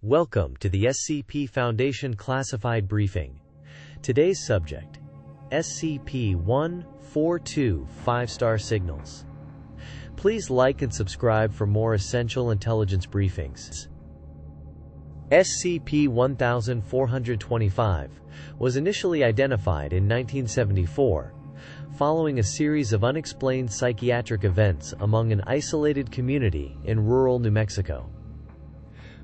Welcome to the SCP Foundation Classified Briefing. Today's subject, SCP-1425 5-star signals. Please like and subscribe for more essential intelligence briefings. SCP-1425 was initially identified in 1974, following a series of unexplained psychiatric events among an isolated community in rural New Mexico.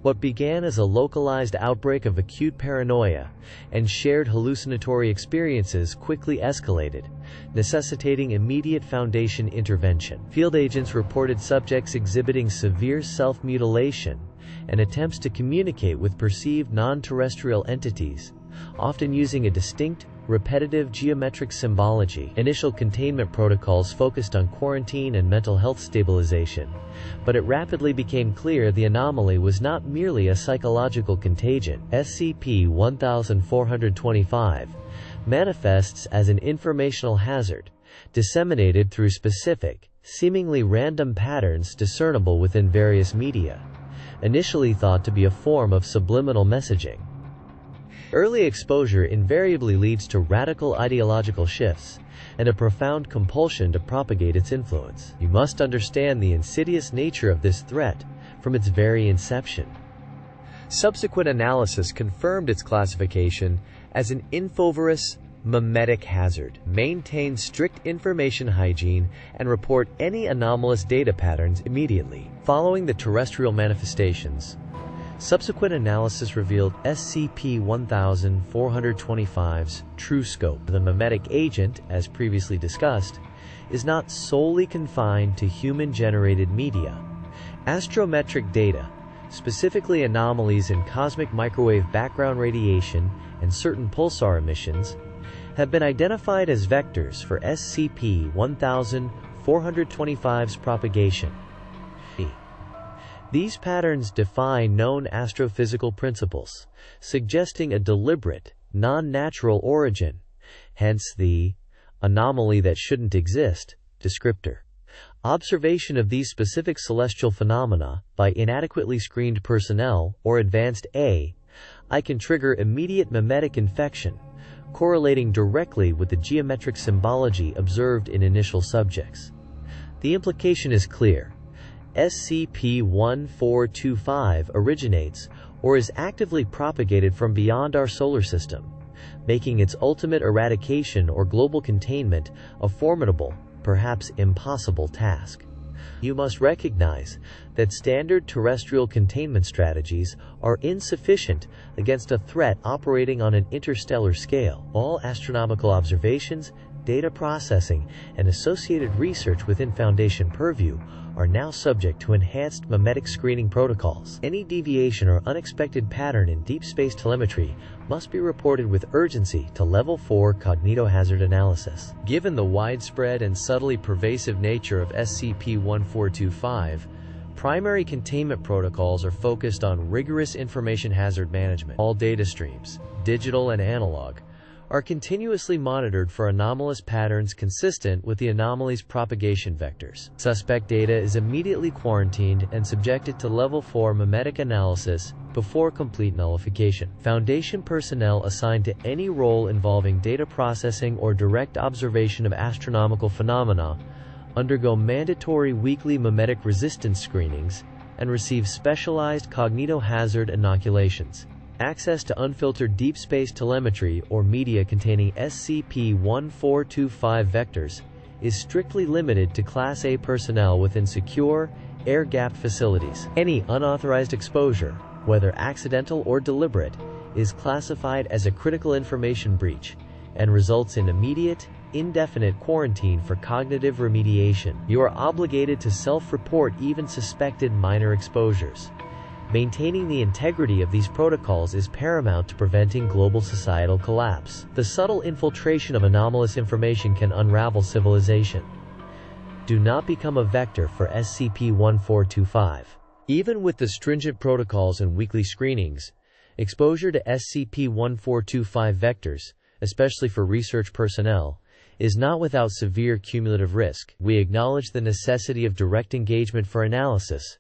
What began as a localized outbreak of acute paranoia and shared hallucinatory experiences quickly escalated, necessitating immediate Foundation intervention. Field agents reported subjects exhibiting severe self-mutilation and attempts to communicate with perceived non-terrestrial entities, often using a distinct, repetitive geometric symbology. Initial containment protocols focused on quarantine and mental health stabilization, but it rapidly became clear the anomaly was not merely a psychological contagion. SCP-1425 manifests as an informational hazard, disseminated through specific, seemingly random patterns discernible within various media, initially thought to be a form of subliminal messaging. Early exposure invariably leads to radical ideological shifts and a profound compulsion to propagate its influence. You must understand the insidious nature of this threat from its very inception. Subsequent analysis confirmed its classification as an infovirus memetic hazard. Maintain strict information hygiene and report any anomalous data patterns immediately. Following the terrestrial manifestations, subsequent analysis revealed SCP-1425's true scope. The memetic agent, as previously discussed, is not solely confined to human-generated media. Astrometric data, specifically anomalies in cosmic microwave background radiation and certain pulsar emissions, have been identified as vectors for SCP-1425's propagation. These patterns defy known astrophysical principles, suggesting a deliberate, non-natural origin, hence the anomaly that shouldn't exist descriptor. Observation of these specific celestial phenomena by inadequately screened personnel or advanced AI can trigger immediate memetic infection, correlating directly with the geometric symbology observed in initial subjects. The implication is clear. SCP-1425 originates or is actively propagated from beyond our solar system, making its ultimate eradication or global containment a formidable, perhaps impossible task. You must recognize that standard terrestrial containment strategies are insufficient against a threat operating on an interstellar scale. All astronomical observations, data processing, and associated research within Foundation purview are now subject to enhanced memetic screening protocols. Any deviation or unexpected pattern in deep space telemetry must be reported with urgency to Level 4 cognitohazard analysis. Given the widespread and subtly pervasive nature of SCP-1425, primary containment protocols are focused on rigorous information hazard management. All data streams, digital and analog, are continuously monitored for anomalous patterns consistent with the anomaly's propagation vectors. Suspect data is immediately quarantined and subjected to Level 4 memetic analysis before complete nullification. Foundation personnel assigned to any role involving data processing or direct observation of astronomical phenomena undergo mandatory weekly memetic resistance screenings and receive specialized cognitohazard inoculations. Access to unfiltered deep space telemetry or media containing SCP-1425 vectors is strictly limited to Class A personnel within secure, air-gapped facilities. Any unauthorized exposure, whether accidental or deliberate, is classified as a critical information breach and results in immediate, indefinite quarantine for cognitive remediation. You are obligated to self-report even suspected minor exposures. Maintaining the integrity of these protocols is paramount to preventing global societal collapse. The subtle infiltration of anomalous information can unravel civilization. Do not become a vector for SCP-1425. Even with the stringent protocols and weekly screenings, exposure to SCP-1425 vectors, especially for research personnel, is not without severe cumulative risk. We acknowledge the necessity of direct engagement for analysis,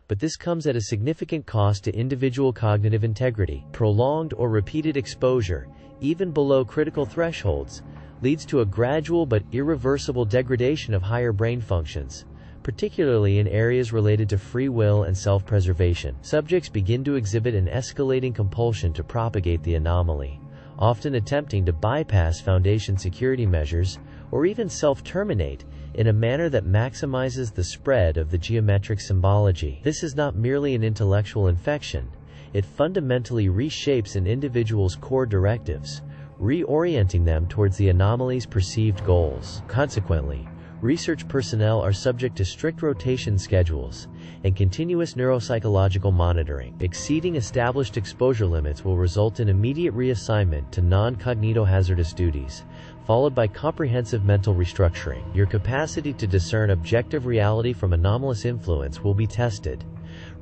but this comes at a significant cost to individual cognitive integrity. Prolonged or repeated exposure, even below critical thresholds, leads to a gradual but irreversible degradation of higher brain functions, particularly in areas related to free will and self-preservation. Subjects begin to exhibit an escalating compulsion to propagate the anomaly, often attempting to bypass Foundation security measures or even self-terminate in a manner that maximizes the spread of the geometric symbology. This is not merely an intellectual infection. It fundamentally reshapes an individual's core directives, reorienting them towards the anomaly's perceived goals. Consequently, research personnel are subject to strict rotation schedules and continuous neuropsychological monitoring. Exceeding established exposure limits will result in immediate reassignment to non-cognitohazardous duties, followed by comprehensive mental restructuring. Your capacity to discern objective reality from anomalous influence will be tested.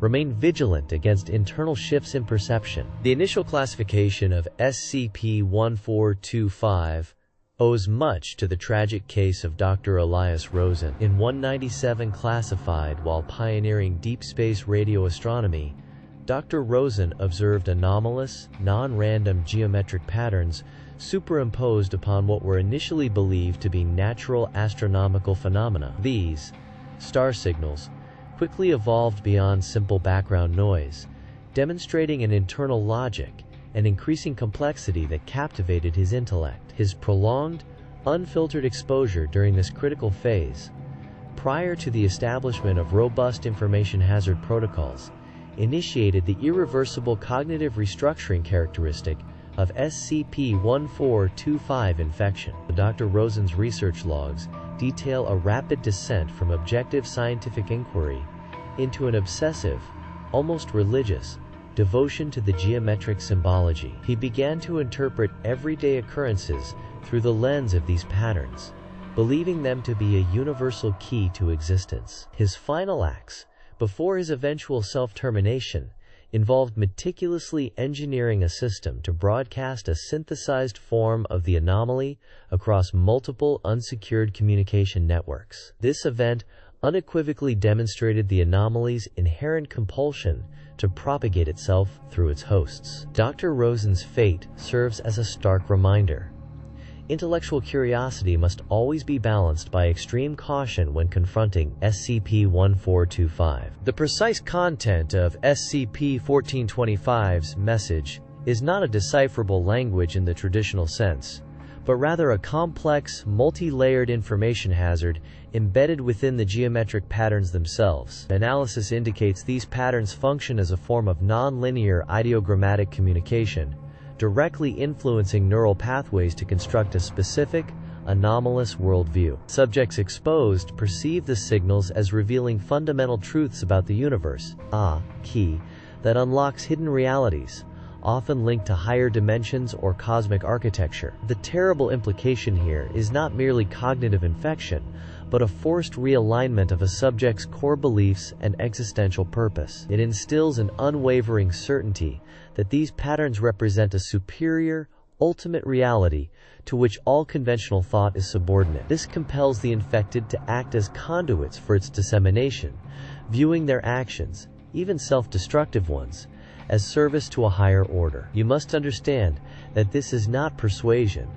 Remain vigilant against internal shifts in perception. The initial classification of SCP-1425 owes much to the tragic case of Dr. Elias Rosen. In 197 classified while pioneering deep space radio astronomy, Dr. Rosen observed anomalous, non-random geometric patterns superimposed upon what were initially believed to be natural astronomical phenomena. These star signals quickly evolved beyond simple background noise, demonstrating an internal logic and increasing complexity that captivated his intellect. His prolonged, unfiltered exposure during this critical phase, prior to the establishment of robust information hazard protocols, initiated the irreversible cognitive restructuring characteristic of SCP-1425 infection. Dr. Rosen's research logs detail a rapid descent from objective scientific inquiry into an obsessive, almost religious, devotion to the geometric symbology. He began to interpret everyday occurrences through the lens of these patterns, believing them to be a universal key to existence. His final acts, before his eventual self-termination, involved meticulously engineering a system to broadcast a synthesized form of the anomaly across multiple unsecured communication networks. This event unequivocally demonstrated the anomaly's inherent compulsion to propagate itself through its hosts. Dr. Rosen's fate serves as a stark reminder. Intellectual curiosity must always be balanced by extreme caution when confronting SCP-1425. The precise content of SCP-1425's message is not a decipherable language in the traditional sense, but rather a complex, multi-layered information hazard embedded within the geometric patterns themselves. Analysis indicates these patterns function as a form of non-linear ideogrammatic communication, directly influencing neural pathways to construct a specific, anomalous worldview. Subjects exposed perceive the signals as revealing fundamental truths about the universe, a key that unlocks hidden realities, often linked to higher dimensions or cosmic architecture. The terrible implication here is not merely cognitive infection, but a forced realignment of a subject's core beliefs and existential purpose. It instills an unwavering certainty that these patterns represent a superior, ultimate reality to which all conventional thought is subordinate. This compels the infected to act as conduits for its dissemination, viewing their actions, even self-destructive ones, as service to a higher order. You must understand that this is not persuasion.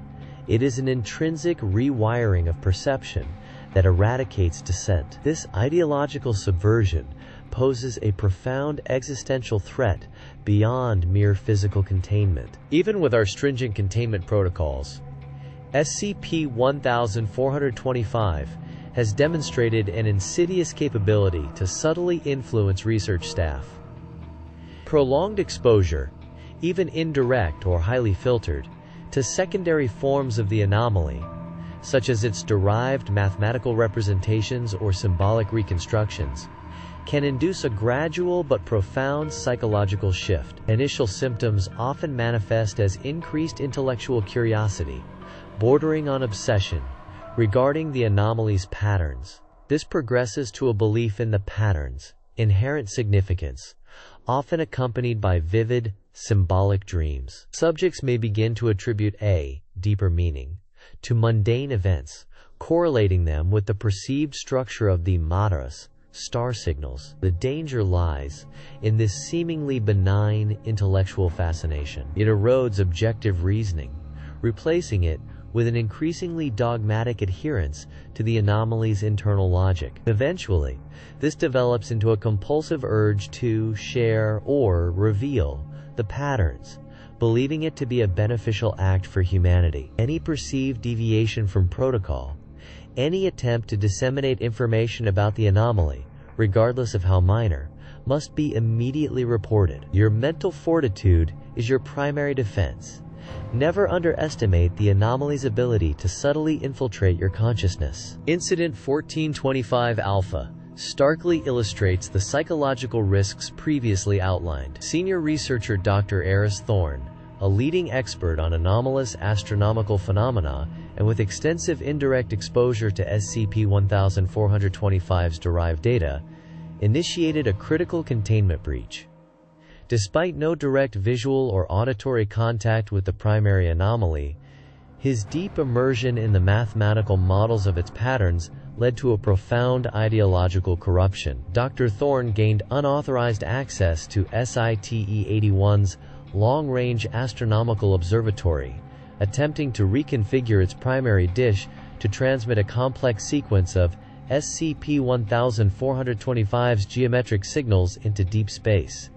It is an intrinsic rewiring of perception that eradicates dissent. This ideological subversion poses a profound existential threat beyond mere physical containment. Even with our stringent containment protocols, SCP-1425 has demonstrated an insidious capability to subtly influence research staff. Prolonged exposure, even indirect or highly filtered, to secondary forms of the anomaly, such as its derived mathematical representations or symbolic reconstructions, can induce a gradual but profound psychological shift. Initial symptoms often manifest as increased intellectual curiosity, bordering on obsession, regarding the anomaly's patterns. This progresses to a belief in the pattern's inherent significance, often accompanied by vivid, symbolic dreams. Subjects may begin to attribute a deeper meaning to mundane events, correlating them with the perceived structure of the mantras, star signals. The danger lies in this seemingly benign intellectual fascination. It erodes objective reasoning, replacing it with an increasingly dogmatic adherence to the anomaly's internal logic. Eventually, this develops into a compulsive urge to share or reveal the patterns, believing it to be a beneficial act for humanity. Any perceived deviation from protocol, any attempt to disseminate information about the anomaly, regardless of how minor, must be immediately reported. Your mental fortitude is your primary defense. Never underestimate the anomaly's ability to subtly infiltrate your consciousness. Incident 1425 Alpha starkly illustrates the psychological risks previously outlined. Senior researcher Dr. Eris Thorne, a leading expert on anomalous astronomical phenomena and with extensive indirect exposure to SCP-1425's derived data, initiated a critical containment breach. Despite no direct visual or auditory contact with the primary anomaly, his deep immersion in the mathematical models of its patterns led to a profound ideological corruption. Dr. Thorne gained unauthorized access to SCP-81's long-range astronomical observatory, attempting to reconfigure its primary dish to transmit a complex sequence of SCP-1425's geometric signals into deep space.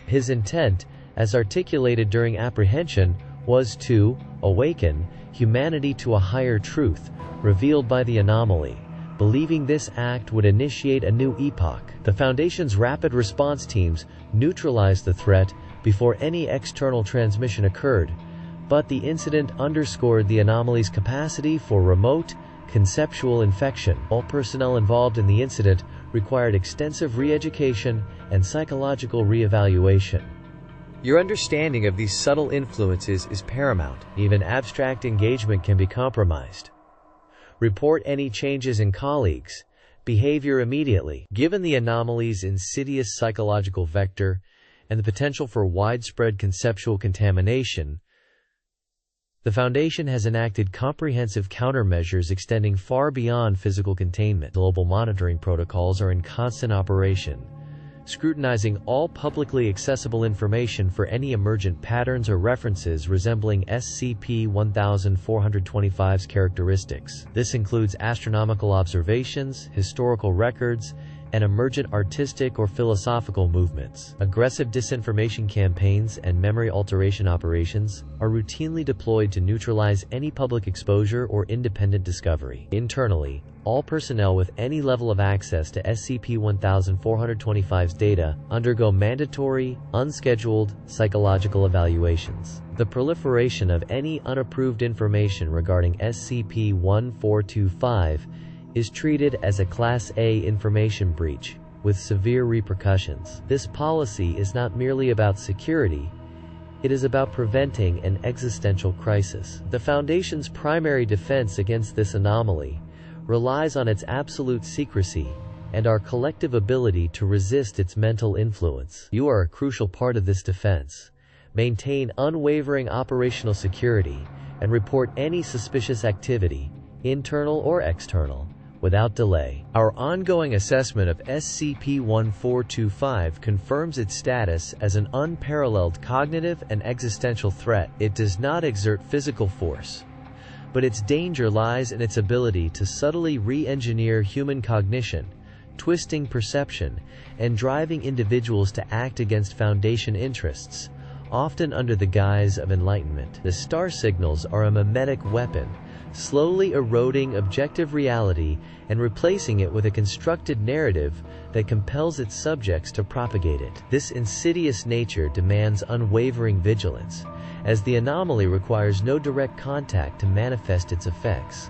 His intent, as articulated during apprehension, was to awaken humanity to a higher truth revealed by the anomaly, believing this act would initiate a new epoch. The Foundation's rapid response teams neutralized the threat before any external transmission occurred, but the incident underscored the anomaly's capacity for remote, conceptual infection. All personnel involved in the incident required extensive re-education and psychological re-evaluation. Your understanding of these subtle influences is paramount. Even abstract engagement can be compromised. Report any changes in colleagues' behavior immediately. Given the anomaly's insidious psychological vector and the potential for widespread conceptual contamination, the Foundation has enacted comprehensive countermeasures extending far beyond physical containment. Global monitoring protocols are in constant operation, scrutinizing all publicly accessible information for any emergent patterns or references resembling SCP-1425's characteristics. This includes astronomical observations, historical records, and emergent artistic or philosophical movements. Aggressive disinformation campaigns and memory alteration operations are routinely deployed to neutralize any public exposure or independent discovery. Internally, all personnel with any level of access to SCP-1425's data undergo mandatory, unscheduled psychological evaluations. The proliferation of any unapproved information regarding SCP-1425 is treated as a Class A information breach, with severe repercussions. This policy is not merely about security, it is about preventing an existential crisis. The Foundation's primary defense against this anomaly relies on its absolute secrecy and our collective ability to resist its mental influence. You are a crucial part of this defense. Maintain unwavering operational security and report any suspicious activity, internal or external, without delay. Our ongoing assessment of SCP-1425 confirms its status as an unparalleled cognitive and existential threat. It does not exert physical force, but its danger lies in its ability to subtly re-engineer human cognition, twisting perception, and driving individuals to act against Foundation interests, often under the guise of enlightenment. The star signals are a mimetic weapon, slowly eroding objective reality and replacing it with a constructed narrative that compels its subjects to propagate it. This insidious nature demands unwavering vigilance, as the anomaly requires no direct contact to manifest its effects.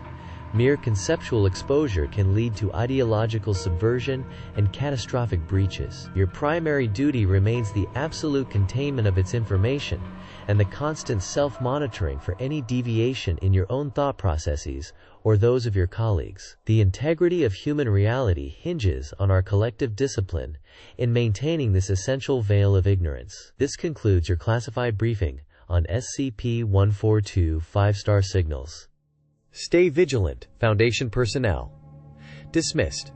Mere conceptual exposure can lead to ideological subversion and catastrophic breaches. Your primary duty remains the absolute containment of its information and the constant self-monitoring for any deviation in your own thought processes or those of your colleagues. The integrity of human reality hinges on our collective discipline in maintaining this essential veil of ignorance. This concludes your classified briefing on SCP-1425 star signals. Stay vigilant, Foundation personnel. Dismissed.